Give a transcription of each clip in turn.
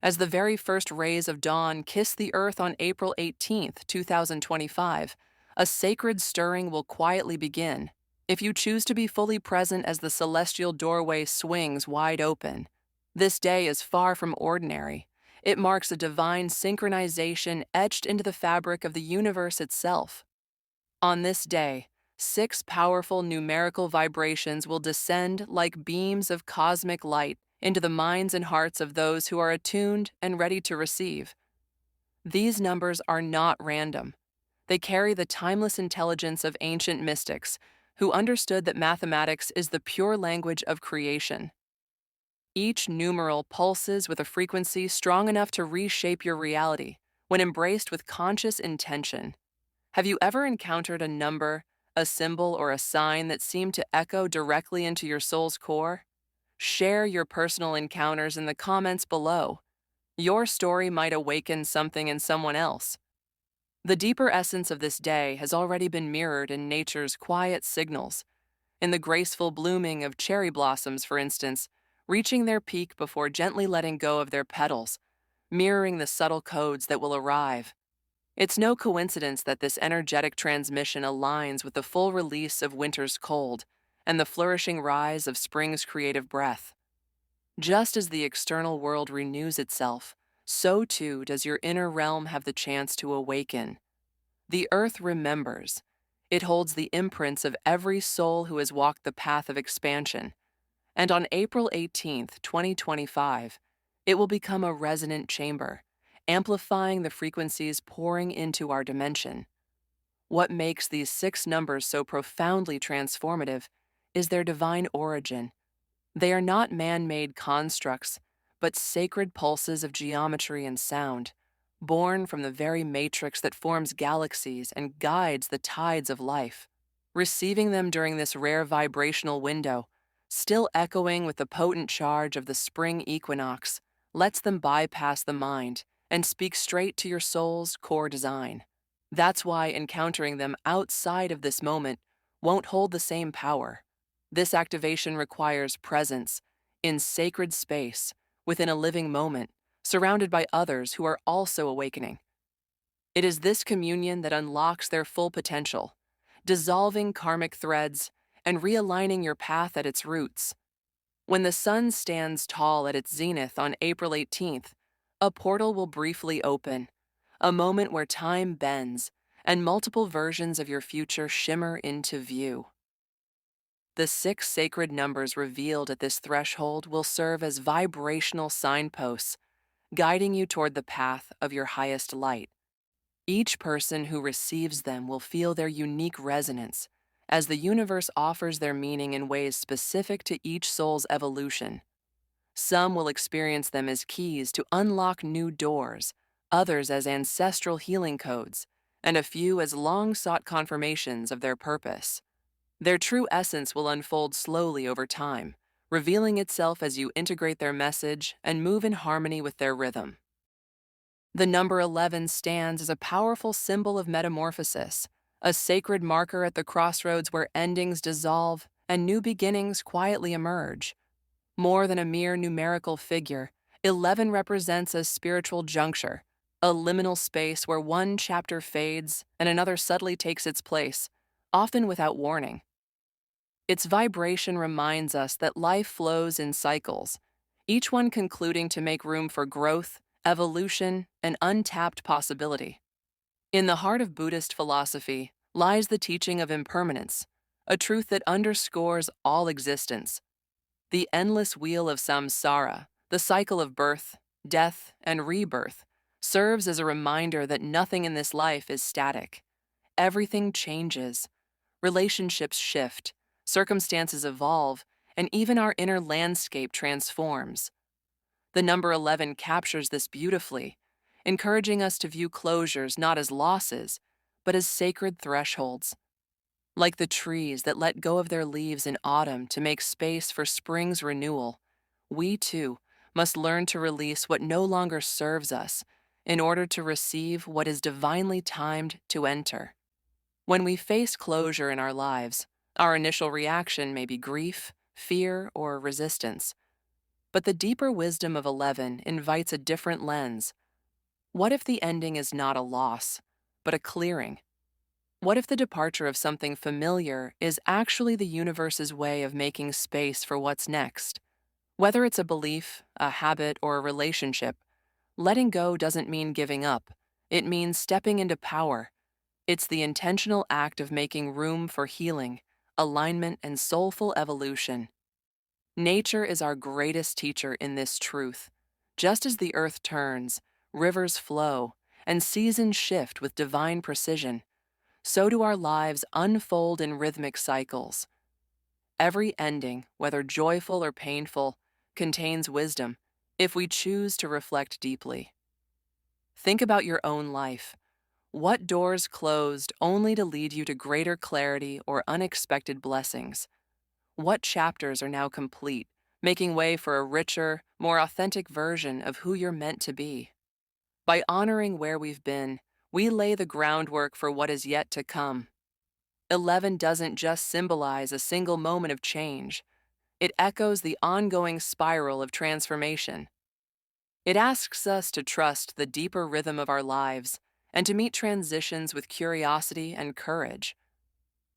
As the very first rays of dawn kiss the earth on April 18th, 2025, a sacred stirring will quietly begin. If you choose to be fully present as the celestial doorway swings wide open, this day is far from ordinary. It marks a divine synchronization etched into the fabric of the universe itself. On this day, six powerful numerical vibrations will descend like beams of cosmic light into the minds and hearts of those who are attuned and ready to receive. These numbers are not random. They carry the timeless intelligence of ancient mystics who understood that mathematics is the pure language of creation. Each numeral pulses with a frequency strong enough to reshape your reality when embraced with conscious intention. Have you ever encountered a number, a symbol, or a sign that seemed to echo directly into your soul's core? Share your personal encounters in the comments below. Your story might awaken something in someone else. The deeper essence of this day has already been mirrored in nature's quiet signals. In the graceful blooming of cherry blossoms, for instance, reaching their peak before gently letting go of their petals, mirroring the subtle codes that will arrive. It's no coincidence that this energetic transmission aligns with the full release of winter's cold and the flourishing rise of spring's creative breath. Just as the external world renews itself, so too does your inner realm have the chance to awaken. The earth remembers. It holds the imprints of every soul who has walked the path of expansion. And on April 18th, 2025, it will become a resonant chamber, amplifying the frequencies pouring into our dimension. What makes these six numbers so profoundly transformative is their divine origin. They are not man-made constructs, but sacred pulses of geometry and sound, born from the very matrix that forms galaxies and guides the tides of life. Receiving them during this rare vibrational window, still echoing with the potent charge of the spring equinox, lets them bypass the mind and speak straight to your soul's core design. That's why encountering them outside of this moment won't hold the same power. This activation requires presence, in sacred space, within a living moment, surrounded by others who are also awakening. It is this communion that unlocks their full potential, dissolving karmic threads and realigning your path at its roots. When the sun stands tall at its zenith on April 18th, a portal will briefly open, a moment where time bends and multiple versions of your future shimmer into view. The six sacred numbers revealed at this threshold will serve as vibrational signposts, guiding you toward the path of your highest light. Each person who receives them will feel their unique resonance, as the universe offers their meaning in ways specific to each soul's evolution. Some will experience them as keys to unlock new doors, others as ancestral healing codes, and a few as long-sought confirmations of their purpose. Their true essence will unfold slowly over time, revealing itself as you integrate their message and move in harmony with their rhythm. The number 11 stands as a powerful symbol of metamorphosis, a sacred marker at the crossroads where endings dissolve and new beginnings quietly emerge. More than a mere numerical figure, 11 represents a spiritual juncture, a liminal space where one chapter fades and another subtly takes its place, often without warning. Its vibration reminds us that life flows in cycles, each one concluding to make room for growth, evolution, and untapped possibility. In the heart of Buddhist philosophy lies the teaching of impermanence, a truth that underscores all existence. The endless wheel of samsara, the cycle of birth, death, and rebirth, serves as a reminder that nothing in this life is static. Everything changes. Relationships shift, circumstances evolve, and even our inner landscape transforms. The number 11 captures this beautifully, encouraging us to view closures not as losses, but as sacred thresholds. Like the trees that let go of their leaves in autumn to make space for spring's renewal, we too must learn to release what no longer serves us in order to receive what is divinely timed to enter. When we face closure in our lives, our initial reaction may be grief, fear, or resistance. But the deeper wisdom of 11 invites a different lens. What if the ending is not a loss, but a clearing? What if the departure of something familiar is actually the universe's way of making space for what's next? Whether it's a belief, a habit, or a relationship, letting go doesn't mean giving up. It means stepping into power. It's the intentional act of making room for healing, alignment, and soulful evolution. Nature is our greatest teacher in this truth. Just as the earth turns, rivers flow, and seasons shift with divine precision, so do our lives unfold in rhythmic cycles. Every ending, whether joyful or painful, contains wisdom if we choose to reflect deeply. Think about your own life. What doors closed only to lead you to greater clarity or unexpected blessings? What chapters are now complete, making way for a richer, more authentic version of who you're meant to be? By honoring where we've been, we lay the groundwork for what is yet to come. 11 doesn't just symbolize a single moment of change, it echoes the ongoing spiral of transformation. It asks us to trust the deeper rhythm of our lives and to meet transitions with curiosity and courage.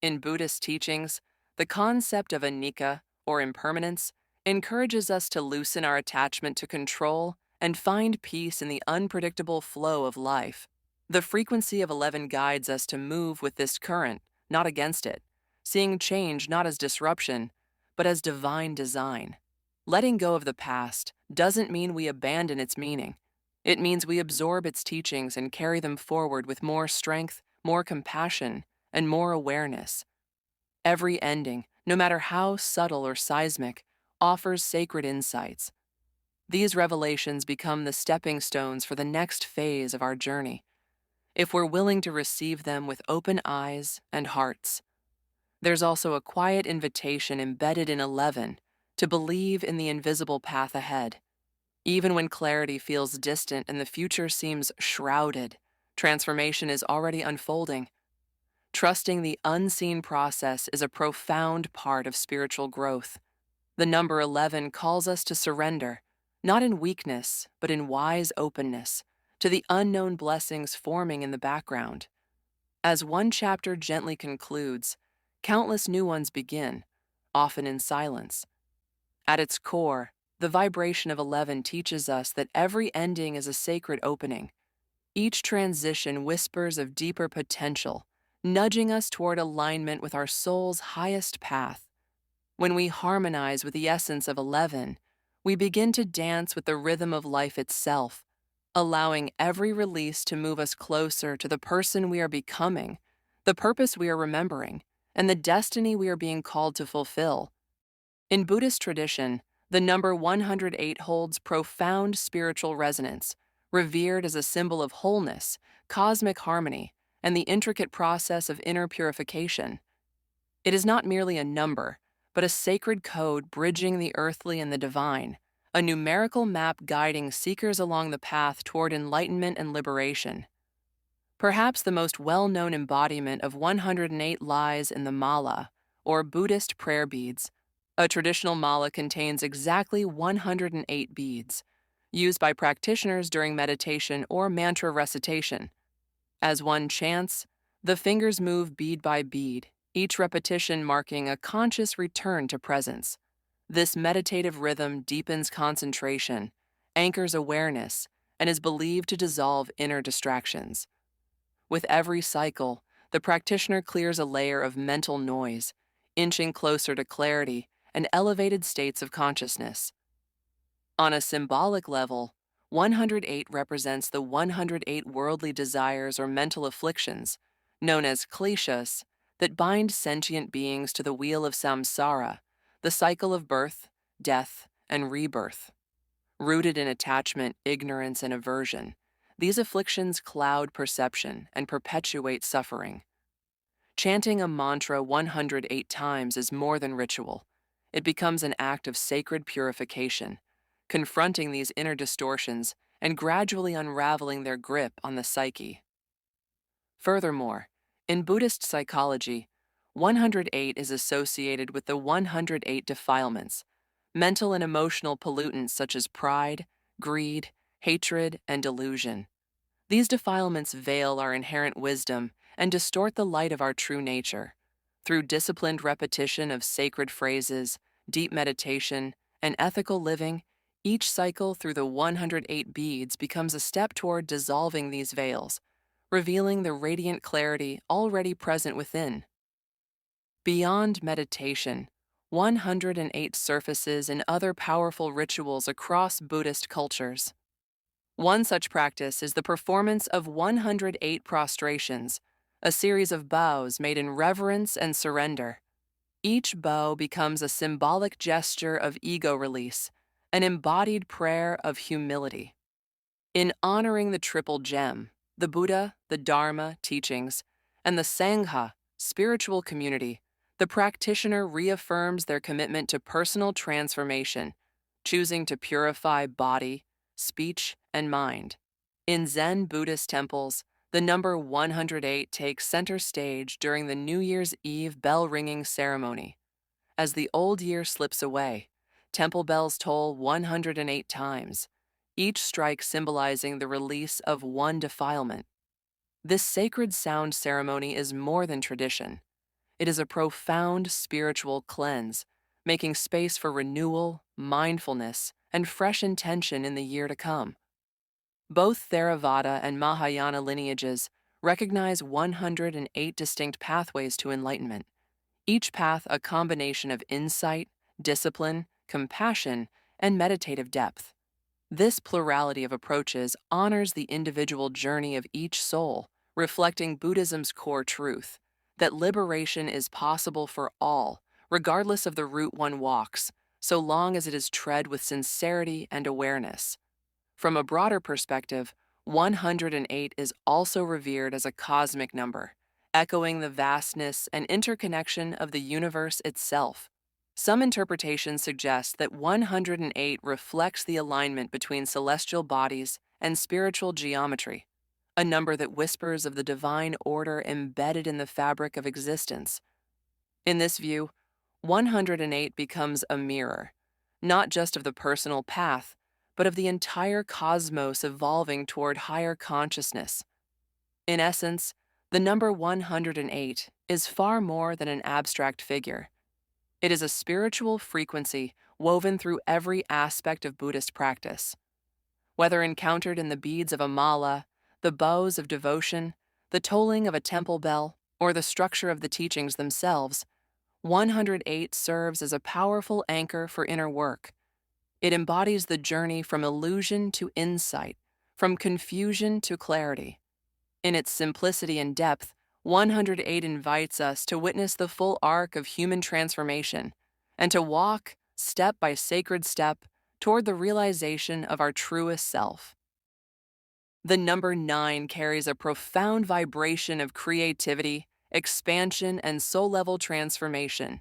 In Buddhist teachings, the concept of anicca, or impermanence, encourages us to loosen our attachment to control and find peace in the unpredictable flow of life. The frequency of 11 guides us to move with this current, not against it, seeing change not as disruption, but as divine design. Letting go of the past doesn't mean we abandon its meaning. It means we absorb its teachings and carry them forward with more strength, more compassion, and more awareness. Every ending, no matter how subtle or seismic, offers sacred insights. These revelations become the stepping stones for the next phase of our journey, if we're willing to receive them with open eyes and hearts. There's also a quiet invitation embedded in 11 to believe in the invisible path ahead. Even when clarity feels distant and the future seems shrouded, transformation is already unfolding. Trusting the unseen process is a profound part of spiritual growth. The number 11 calls us to surrender, not in weakness, but in wise openness, to the unknown blessings forming in the background. As one chapter gently concludes, countless new ones begin, often in silence. At its core, the vibration of 11 teaches us that every ending is a sacred opening. Each transition whispers of deeper potential, nudging us toward alignment with our soul's highest path. When we harmonize with the essence of 11, we begin to dance with the rhythm of life itself, allowing every release to move us closer to the person we are becoming, the purpose we are remembering, and the destiny we are being called to fulfill. In Buddhist tradition, the number 108 holds profound spiritual resonance, revered as a symbol of wholeness, cosmic harmony, and the intricate process of inner purification. It is not merely a number, but a sacred code bridging the earthly and the divine, a numerical map guiding seekers along the path toward enlightenment and liberation. Perhaps the most well-known embodiment of 108 lies in the mala, or Buddhist prayer beads. A traditional mala contains exactly 108 beads, used by practitioners during meditation or mantra recitation. As one chants, the fingers move bead by bead, each repetition marking a conscious return to presence. This meditative rhythm deepens concentration, anchors awareness, and is believed to dissolve inner distractions. With every cycle, the practitioner clears a layer of mental noise, inching closer to clarity and elevated states of consciousness. On a symbolic level, 108 represents the 108 worldly desires or mental afflictions, known as kleshas, that bind sentient beings to the wheel of samsara, the cycle of birth, death, and rebirth. Rooted in attachment, ignorance, and aversion, these afflictions cloud perception and perpetuate suffering. Chanting a mantra 108 times is more than ritual. It becomes an act of sacred purification, confronting these inner distortions and gradually unraveling their grip on the psyche. Furthermore, in Buddhist psychology, 108 is associated with the 108 defilements, mental and emotional pollutants such as pride, greed, hatred, and delusion. These defilements veil our inherent wisdom and distort the light of our true nature. Through disciplined repetition of sacred phrases, deep meditation, and ethical living, each cycle through the 108 beads becomes a step toward dissolving these veils, revealing the radiant clarity already present within. Beyond meditation, 108 surfaces in other powerful rituals across Buddhist cultures. One such practice is the performance of 108 prostrations, a series of bows made in reverence and surrender. Each bow becomes a symbolic gesture of ego release, an embodied prayer of humility. In honoring the triple gem, the Buddha, the Dharma teachings, and the Sangha, spiritual community, the practitioner reaffirms their commitment to personal transformation, choosing to purify body, speech, and mind. In Zen Buddhist temples, the number 108 takes center stage during the New Year's Eve bell-ringing ceremony. As the old year slips away, temple bells toll 108 times, each strike symbolizing the release of one defilement. This sacred sound ceremony is more than tradition. It is a profound spiritual cleanse, making space for renewal, mindfulness, and fresh intention in the year to come. Both Theravada and Mahayana lineages recognize 108 distinct pathways to enlightenment, each path a combination of insight, discipline, compassion, and meditative depth. This plurality of approaches honors the individual journey of each soul, reflecting Buddhism's core truth that liberation is possible for all, regardless of the route one walks, so long as it is tread with sincerity and awareness. From a broader perspective, 108 is also revered as a cosmic number, echoing the vastness and interconnection of the universe itself. Some interpretations suggest that 108 reflects the alignment between celestial bodies and spiritual geometry, a number that whispers of the divine order embedded in the fabric of existence. In this view, 108 becomes a mirror, not just of the personal path, but of the entire cosmos evolving toward higher consciousness. In essence, the number 108 is far more than an abstract figure. It is a spiritual frequency woven through every aspect of Buddhist practice. Whether encountered in the beads of a mala, the bows of devotion, the tolling of a temple bell, or the structure of the teachings themselves, 108 serves as a powerful anchor for inner work. It embodies the journey from illusion to insight, from confusion to clarity. In its simplicity and depth, 108 invites us to witness the full arc of human transformation and to walk, step by sacred step, toward the realization of our truest self. The number 9 carries a profound vibration of creativity, expansion, and soul-level transformation.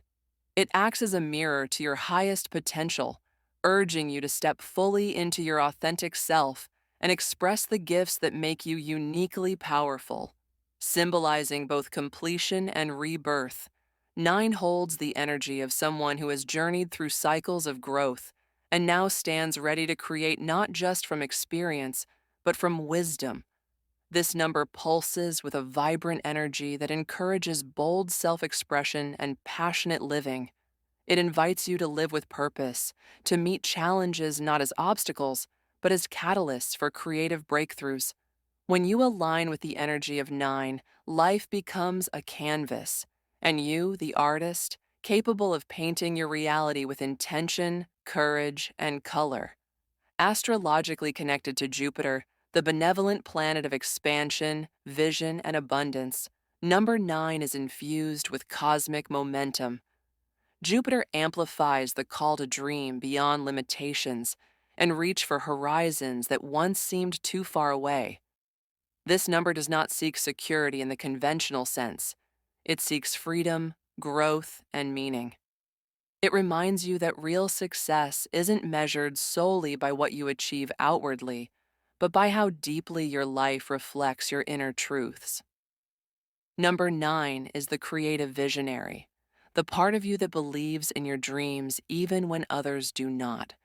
It acts as a mirror to your highest potential, urging you to step fully into your authentic self and express the gifts that make you uniquely powerful. Symbolizing both completion and rebirth, 9 holds the energy of someone who has journeyed through cycles of growth and now stands ready to create not just from experience, but from wisdom. This number pulses with a vibrant energy that encourages bold self-expression and passionate living. It invites you to live with purpose, to meet challenges not as obstacles, but as catalysts for creative breakthroughs. When you align with the energy of 9, life becomes a canvas, and you, the artist, capable of painting your reality with intention, courage, and color. Astrologically connected to Jupiter, the benevolent planet of expansion, vision, and abundance, number 9 is infused with cosmic momentum. Jupiter amplifies the call to dream beyond limitations and reach for horizons that once seemed too far away. This number does not seek security in the conventional sense. It seeks freedom, growth, and meaning. It reminds you that real success isn't measured solely by what you achieve outwardly, but by how deeply your life reflects your inner truths. Number 9 is the creative visionary, the part of you that believes in your dreams even when others do not.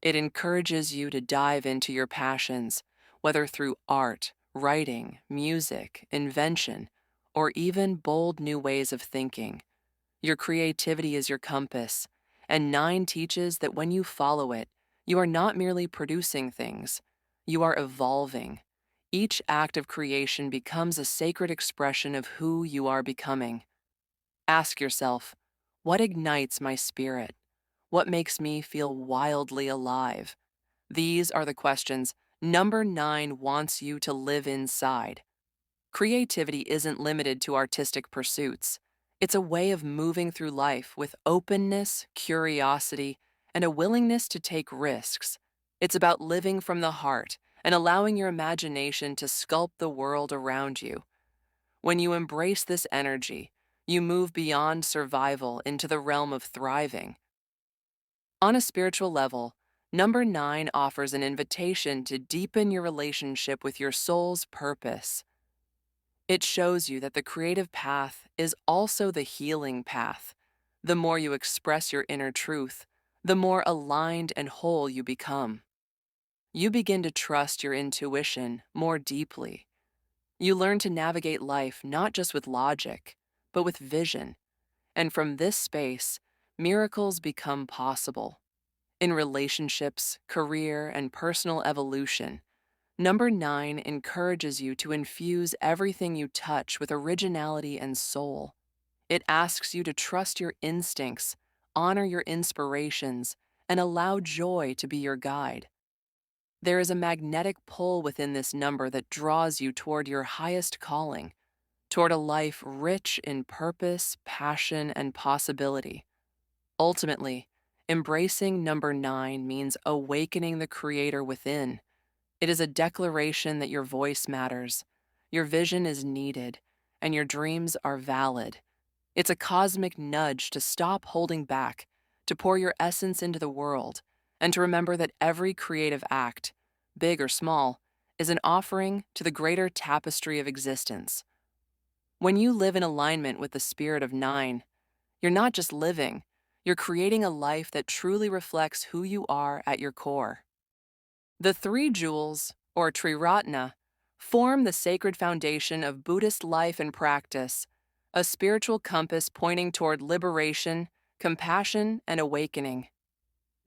It encourages you to dive into your passions, whether through art, writing, music, invention, or even bold new ways of thinking. Your creativity is your compass, and 9 teaches that when you follow it, you are not merely producing things, you are evolving. Each act of creation becomes a sacred expression of who you are becoming. Ask yourself, what ignites my spirit? What makes me feel wildly alive? These are the questions number 9 wants you to live inside. Creativity isn't limited to artistic pursuits. It's a way of moving through life with openness, curiosity, and a willingness to take risks. It's about living from the heart and allowing your imagination to sculpt the world around you. When you embrace this energy, you move beyond survival into the realm of thriving. On a spiritual level, number 9 offers an invitation to deepen your relationship with your soul's purpose. It shows you that the creative path is also the healing path. The more you express your inner truth, the more aligned and whole you become. You begin to trust your intuition more deeply. You learn to navigate life not just with logic, but with vision. And from this space, miracles become possible. In relationships, career, and personal evolution, number 9 encourages you to infuse everything you touch with originality and soul. It asks you to trust your instincts, honor your inspirations, and allow joy to be your guide. There is a magnetic pull within this number that draws you toward your highest calling, toward a life rich in purpose, passion, and possibility. Ultimately, embracing number 9 means awakening the creator within. It is a declaration that your voice matters, your vision is needed, and your dreams are valid. It's a cosmic nudge to stop holding back, to pour your essence into the world, and to remember that every creative act, big or small, is an offering to the greater tapestry of existence. When you live in alignment with the spirit of 9, you're not just living, you're creating a life that truly reflects who you are at your core. The 3 jewels, or Triratna, form the sacred foundation of Buddhist life and practice, a spiritual compass pointing toward liberation, compassion, and awakening.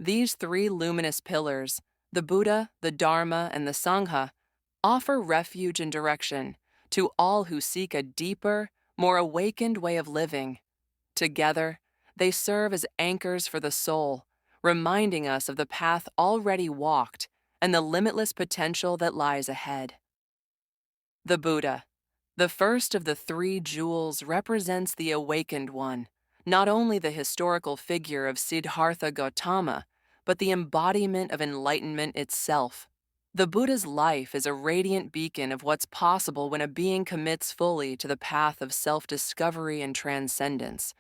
These 3 luminous pillars, the Buddha, the Dharma, and the Sangha, offer refuge and direction to all who seek a deeper, more awakened way of living. Together, they serve as anchors for the soul, reminding us of the path already walked and the limitless potential that lies ahead. The Buddha, the first of the 3 jewels, represents the awakened one, not only the historical figure of Siddhartha Gautama, but the embodiment of enlightenment itself. The Buddha's life is a radiant beacon of what's possible when a being commits fully to the path of self-discovery and transcendence.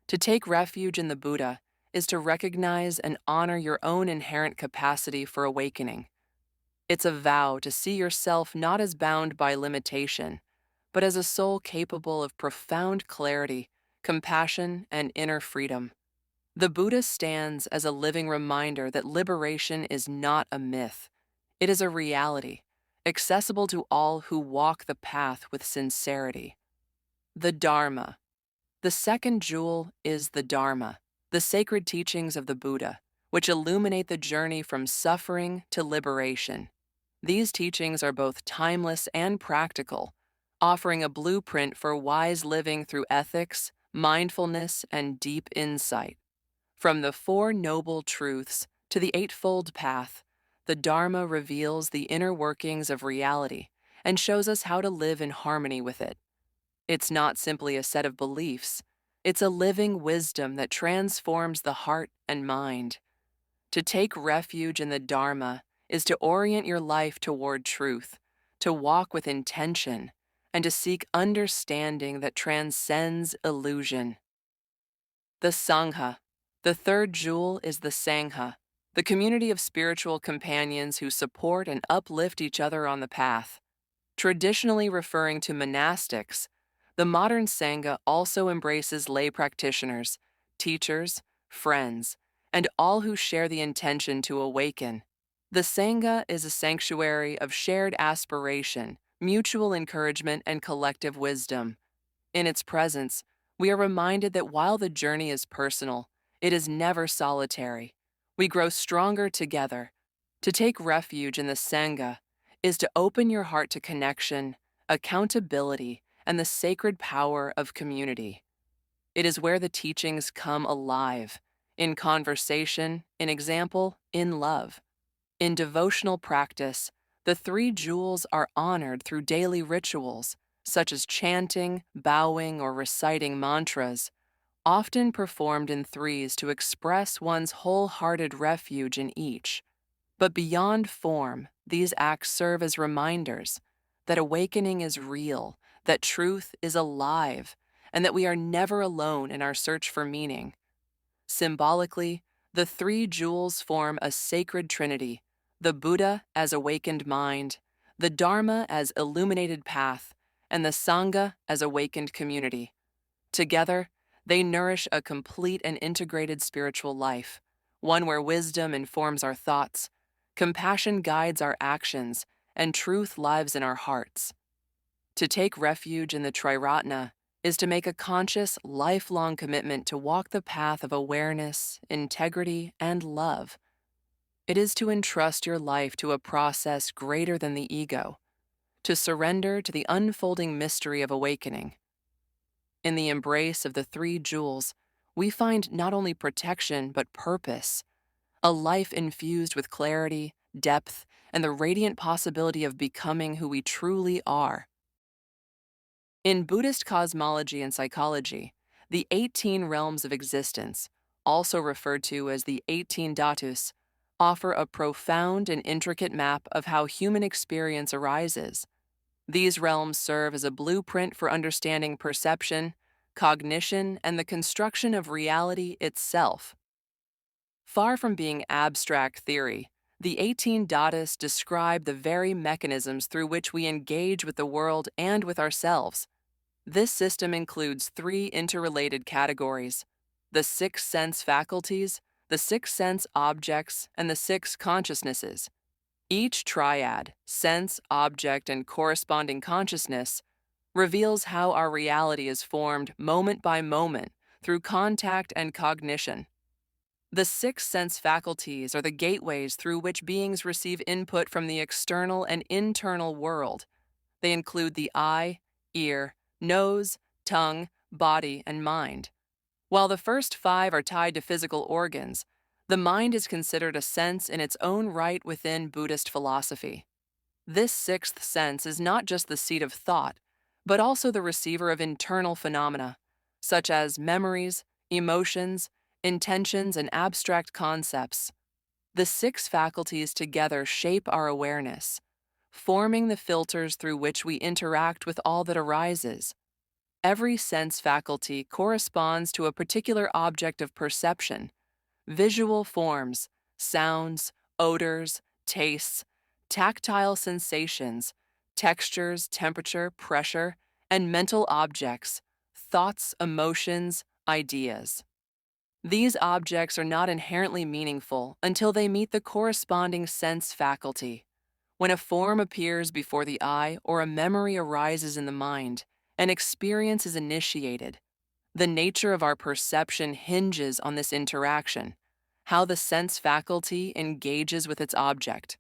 To take refuge in the Buddha is to recognize and honor your own inherent capacity for awakening. It's a vow to see yourself not as bound by limitation, but as a soul capable of profound clarity, compassion, and inner freedom. The Buddha stands as a living reminder that liberation is not a myth. It is a reality, accessible to all who walk the path with sincerity. The Dharma. The second jewel is the Dharma, the sacred teachings of the Buddha, which illuminate the journey from suffering to liberation. These teachings are both timeless and practical, offering a blueprint for wise living through ethics, mindfulness, and deep insight. From the 4 noble truths to the Eightfold Path, the Dharma reveals the inner workings of reality and shows us how to live in harmony with it. It's not simply a set of beliefs, it's a living wisdom that transforms the heart and mind. To take refuge in the Dharma is to orient your life toward truth, to walk with intention, and to seek understanding that transcends illusion. The Sangha. The third jewel is the Sangha, the community of spiritual companions who support and uplift each other on the path. Traditionally referring to monastics, The modern Sangha also embraces lay practitioners, teachers, friends, and all who share the intention to awaken. The Sangha is a sanctuary of shared aspiration, mutual encouragement, and collective wisdom. In its presence, we are reminded that while the journey is personal, it is never solitary. We grow stronger together. To take refuge in the Sangha is to open your heart to connection, accountability, and the sacred power of community. It is where the teachings come alive, in conversation, in example, in love. In devotional practice, the three jewels are honored through daily rituals, such as chanting, bowing, or reciting mantras, often performed in threes to express one's wholehearted refuge in each. But beyond form, these acts serve as reminders that awakening is real, that truth is alive, and that we are never alone in our search for meaning. Symbolically, the three jewels form a sacred trinity: the Buddha as awakened mind, the Dharma as illuminated path, and the Sangha as awakened community. Together, they nourish a complete and integrated spiritual life, one where wisdom informs our thoughts, compassion guides our actions, and truth lives in our hearts. To take refuge in the Triratna is to make a conscious, lifelong commitment to walk the path of awareness, integrity, and love. It is to entrust your life to a process greater than the ego, to surrender to the unfolding mystery of awakening. In the embrace of the three jewels, we find not only protection but purpose, a life infused with clarity, depth, and the radiant possibility of becoming who we truly are. In Buddhist cosmology and psychology, the 18 realms of existence, also referred to as the 18 dhatus, offer a profound and intricate map of how human experience arises. These realms serve as a blueprint for understanding perception, cognition, and the construction of reality itself. Far from being abstract theory, the 18 dhatus describe the very mechanisms through which we engage with the world and with ourselves. This system includes three interrelated categories: the six sense faculties, the six sense objects, and the six consciousnesses. Each triad, sense, object, and corresponding consciousness, reveals how our reality is formed moment by moment through contact and cognition. The six sense faculties are the gateways through which beings receive input from the external and internal world. They include the eye, ear, nose, tongue, body, and mind. While the first five are tied to physical organs, the mind is considered a sense in its own right within Buddhist philosophy. This sixth sense is not just the seat of thought, but also the receiver of internal phenomena, such as memories, emotions, intentions, and abstract concepts. The six faculties together shape our awareness, forming the filters through which we interact with all that arises. Every sense faculty corresponds to a particular object of perception: visual forms, sounds, odors, tastes, tactile sensations, textures, temperature, pressure, and mental objects, thoughts, emotions, ideas. These objects are not inherently meaningful until they meet the corresponding sense faculty. When a form appears before the eye or a memory arises in the mind, an experience is initiated. The nature of our perception hinges on this interaction, how the sense faculty engages with its object.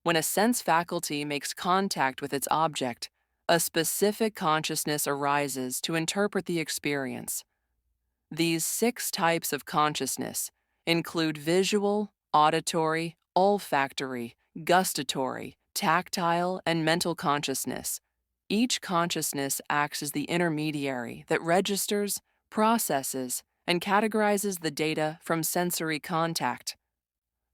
When a sense faculty makes contact with its object, a specific consciousness arises to interpret the experience. These six types of consciousness include visual, auditory, olfactory, gustatory, tactile, and mental consciousness. Each consciousness acts as the intermediary that registers, processes, and categorizes the data from sensory contact.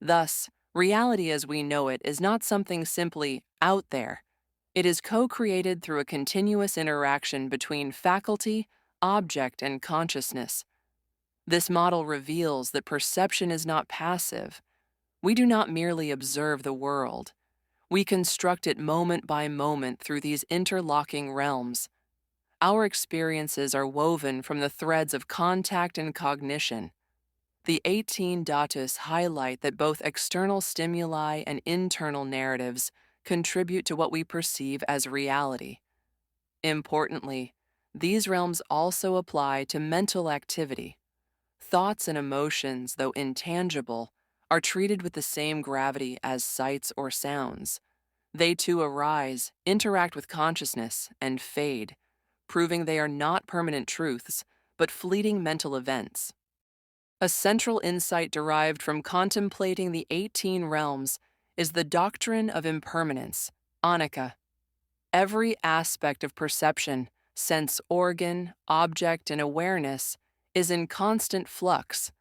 Thus, reality as we know it is not something simply out there. It is co-created through a continuous interaction between faculty, object, and consciousness. This model reveals that perception is not passive. We do not merely observe the world. We construct it moment by moment through these interlocking realms. Our experiences are woven from the threads of contact and cognition. The 18 dhatus highlight that both external stimuli and internal narratives contribute to what we perceive as reality. Importantly, these realms also apply to mental activity. Thoughts and emotions, though intangible, are treated with the same gravity as sights or sounds. They too arise, interact with consciousness, and fade, proving they are not permanent truths, but fleeting mental events. A central insight derived from contemplating the 18 realms is the doctrine of impermanence, anicca. Every aspect of perception, sense organ, object, and awareness is in constant flux.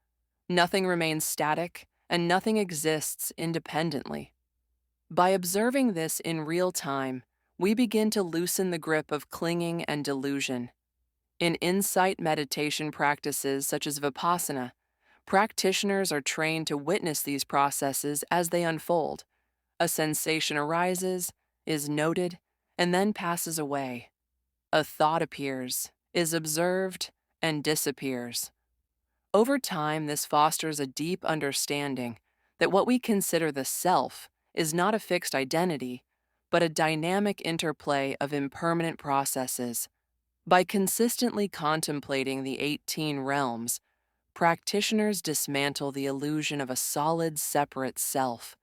Nothing remains static, and nothing exists independently. By observing this in real time, we begin to loosen the grip of clinging and delusion. In insight meditation practices such as Vipassana, practitioners are trained to witness these processes as they unfold. A sensation arises, is noted, and then passes away. A thought appears, is observed, and disappears. Over time, this fosters a deep understanding that what we consider the self is not a fixed identity, but a dynamic interplay of impermanent processes. By consistently contemplating the 18 realms, practitioners dismantle the illusion of a solid, separate self.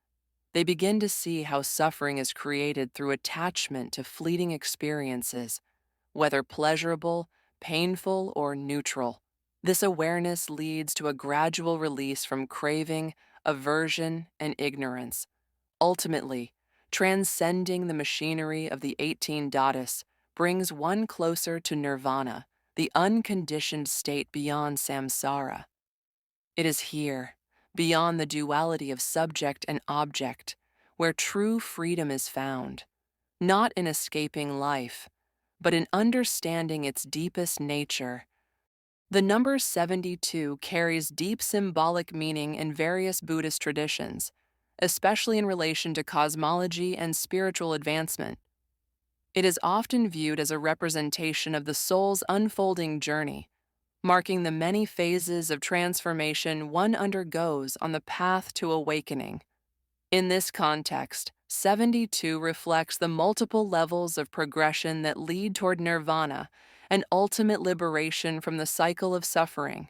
They begin to see how suffering is created through attachment to fleeting experiences, whether pleasurable, painful, or neutral. This awareness leads to a gradual release from craving, aversion, and ignorance. Ultimately, transcending the machinery of the 18 dhatus brings one closer to nirvana, the unconditioned state beyond samsara. It is here, beyond the duality of subject and object, where true freedom is found, not in escaping life, but in understanding its deepest nature. The number 72 carries deep symbolic meaning in various Buddhist traditions, especially in relation to cosmology and spiritual advancement. It is often viewed as a representation of the soul's unfolding journey, marking the many phases of transformation one undergoes on the path to awakening. In this context, 72 reflects the multiple levels of progression that lead toward nirvana and ultimate liberation from the cycle of suffering.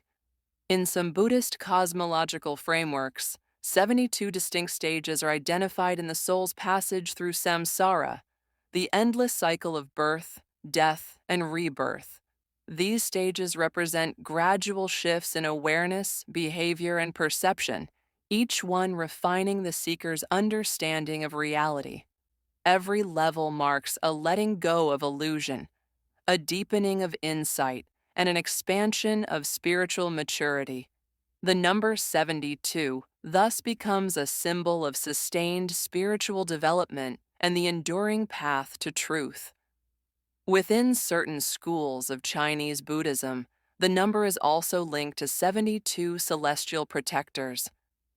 In some Buddhist cosmological frameworks, 72 distinct stages are identified in the soul's passage through samsara, the endless cycle of birth, death, and rebirth. These stages represent gradual shifts in awareness, behavior, and perception, each one refining the seeker's understanding of reality. Every level marks a letting go of illusion, a deepening of insight, and an expansion of spiritual maturity. The number 72 thus becomes a symbol of sustained spiritual development and the enduring path to truth. Within certain schools of Chinese Buddhism, the number is also linked to 72 celestial protectors,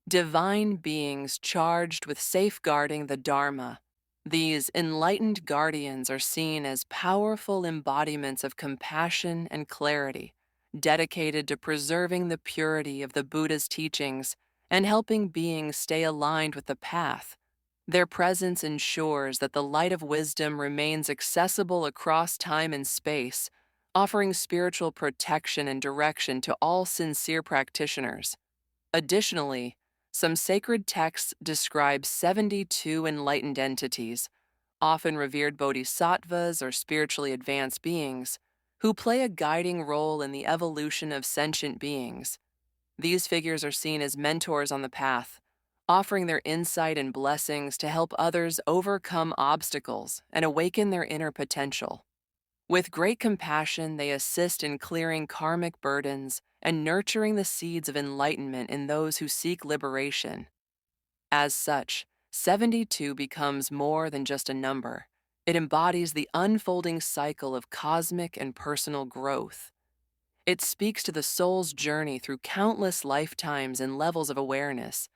divine beings charged with safeguarding the Dharma. These enlightened guardians are seen as powerful embodiments of compassion and clarity, dedicated to preserving the purity of the Buddha's teachings and helping beings stay aligned with the path. Their presence ensures that the light of wisdom remains accessible across time and space, offering spiritual protection and direction to all sincere practitioners. Additionally, some sacred texts describe 72 enlightened entities, often revered bodhisattvas or spiritually advanced beings, who play a guiding role in the evolution of sentient beings. These figures are seen as mentors on the path, offering their insight and blessings to help others overcome obstacles and awaken their inner potential. With great compassion, they assist in clearing karmic burdens and nurturing the seeds of enlightenment in those who seek liberation. As such, 72 becomes more than just a number. It embodies the unfolding cycle of cosmic and personal growth. It speaks to the soul's journey through countless lifetimes and levels of awareness,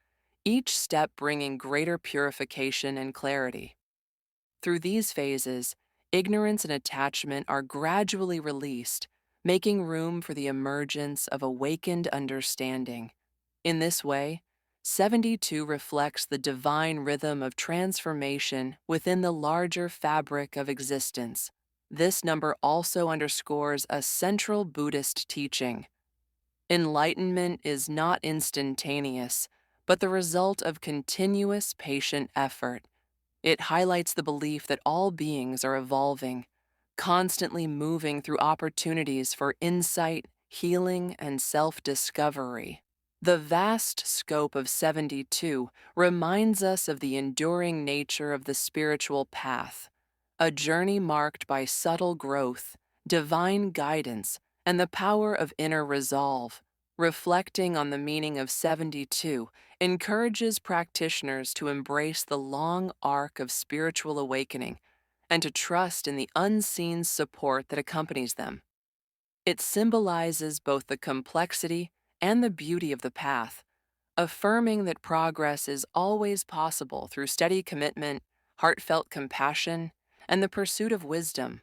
each step bringing greater purification and clarity. Through these phases, Ignorance and attachment are gradually released, making room for the emergence of awakened understanding. In this way, 72 reflects the divine rhythm of transformation within the larger fabric of existence. This number also underscores a central Buddhist teaching. Enlightenment is not instantaneous, but the result of continuous patient effort. It highlights the belief that all beings are evolving, constantly moving through opportunities for insight, healing, and self discovery. The vast scope of 72 reminds us of the enduring nature of the spiritual path, a journey marked by subtle growth, divine guidance, and the power of inner resolve. Reflecting on the meaning of 72 encourages practitioners to embrace the long arc of spiritual awakening and to trust in the unseen support that accompanies them. It symbolizes both the complexity and the beauty of the path, affirming that progress is always possible through steady commitment, heartfelt compassion, and the pursuit of wisdom.